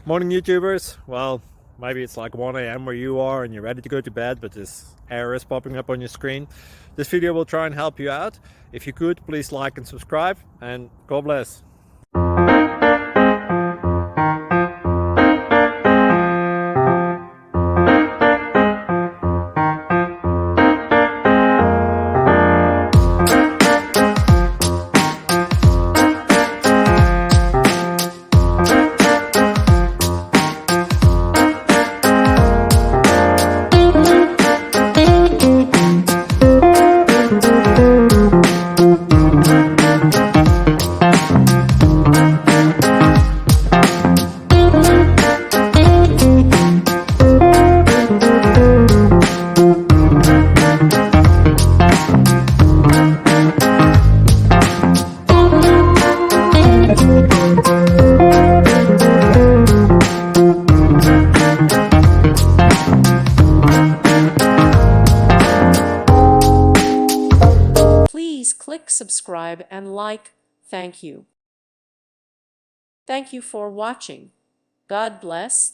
Morning YouTubers. Well, maybe it's like 1 a.m. where you are and you're ready to go to bed, but this error is popping up on your screen. This video will try and help you out. If you could, please like and subscribe, and God bless. Please click subscribe and like. Thank you. Thank you for watching. God bless.